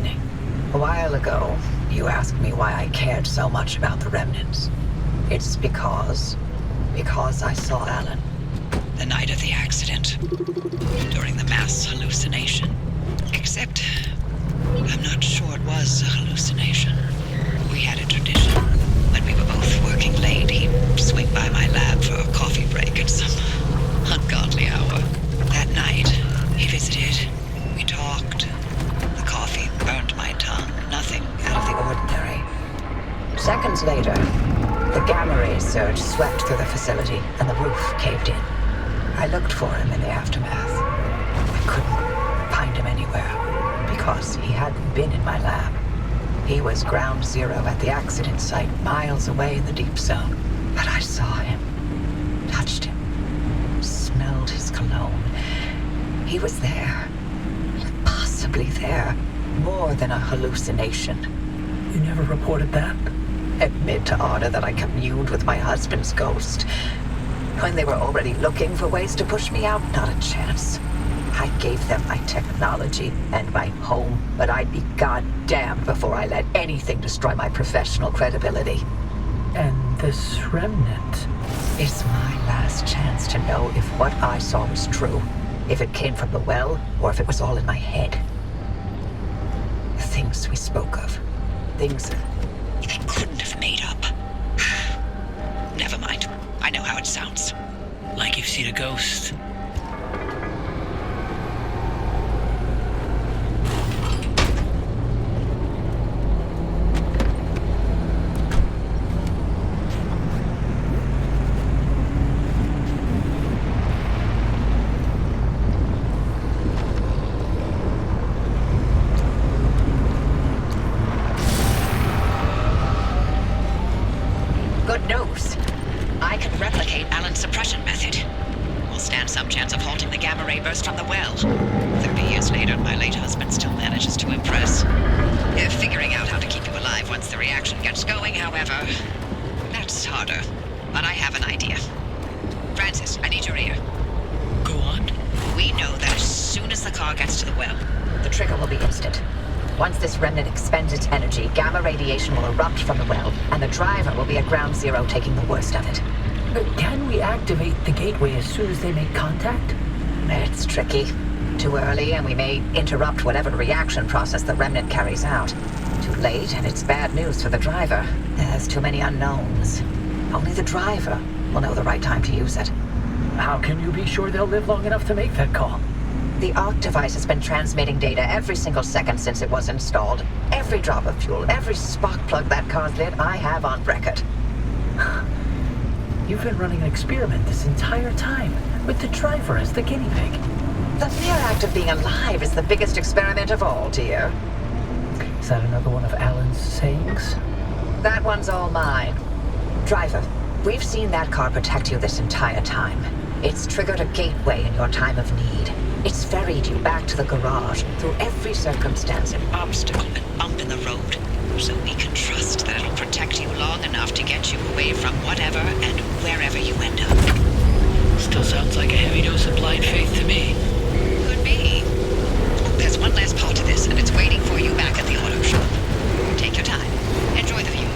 happening? A while ago, you asked me why I cared so much about the remnants. It's because I saw Alan. The night of the accident. During the mass hallucination. Except, I'm not sure it was a hallucination. We had a tradition. When we were both working late, he'd swing by my lab for a coffee break at some ungodly hour. That night, he visited. We talked. The coffee burned my tongue. Nothing out of the ordinary. Seconds later, the gamma ray surge swept through the facility and the roof caved in. I looked for him in the aftermath. I couldn't find him anywhere because he hadn't been in my lab. He was ground zero at the accident site, miles away in the deep zone. But I saw him, touched him, smelled his cologne. He was there, possibly there, more than a hallucination. You never reported that? Admit to honor that I communed with my husband's ghost. When they were already looking for ways to push me out, not a chance. I gave them my technology and my home, but I'd be goddamned before I let anything destroy my professional credibility. And this remnant? It's my last chance to know if what I saw was true. If it came from the well, or if it was all in my head. The things we spoke of. Things I couldn't have made up. Never mind. I know how it sounds. Like you've seen a ghost. Good news. I can replicate Alan's suppression method. We'll stand some chance of halting the gamma ray burst from the well. 30 years later, my late husband still manages to impress. Figuring out how to keep you alive once the reaction gets going, however, that's harder. But I have an idea. Francis, I need your ear. Go on. We know that as soon as the car gets to the well, the trigger will be instant. Once this remnant expends its energy, gamma radiation will erupt from the well, and the driver will be at ground zero taking the worst of it. Can we activate the gateway as soon as they make contact? It's tricky. Too early, and we may interrupt whatever reaction process the remnant carries out. Too late, and it's bad news for the driver. There's too many unknowns. Only the driver will know the right time to use it. How can you be sure they'll live long enough to make that call? The ARC device has been transmitting data every single second since it was installed. Every drop of fuel, every spark plug that car's lit, I have on record. You've been running an experiment this entire time, with the driver as the guinea pig. The mere act of being alive is the biggest experiment of all, dear. Is that another one of Alan's sayings? That one's all mine. Driver, we've seen that car protect you this entire time. It's triggered a gateway in your time of need. It's ferried you back to the garage through every circumstance and obstacle and bump in the road. So we can trust that it'll protect you long enough to get you away from whatever and wherever you end up. Still sounds like a heavy dose of blind faith to me. Could be. There's one last part to this, and it's waiting for you back at the auto shop. Take your time. Enjoy the view.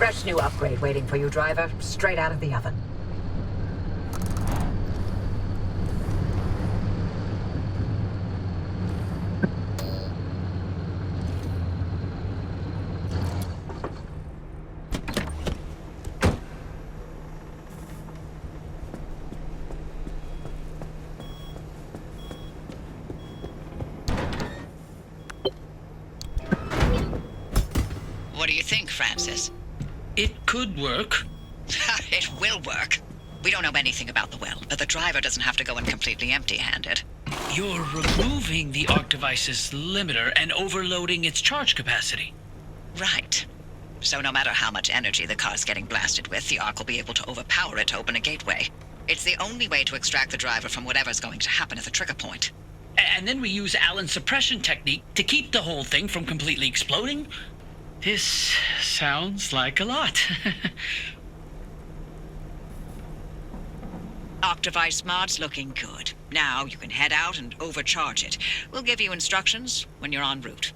Fresh new upgrade waiting for you, driver. Straight out of the oven. What do you think, Francis? It could work. It will work. We don't know anything about the well, but the driver doesn't have to go in completely empty-handed. You're removing the arc device's limiter and overloading its charge capacity. Right. So no matter how much energy the car's getting blasted with, the arc will be able to overpower it to open a gateway. It's the only way to extract the driver from whatever's going to happen at the trigger point. And then we use Allen's suppression technique to keep the whole thing from completely exploding? This sounds like a lot. Arc device mod's looking good. Now you can head out and overcharge it. We'll give you instructions when you're en route.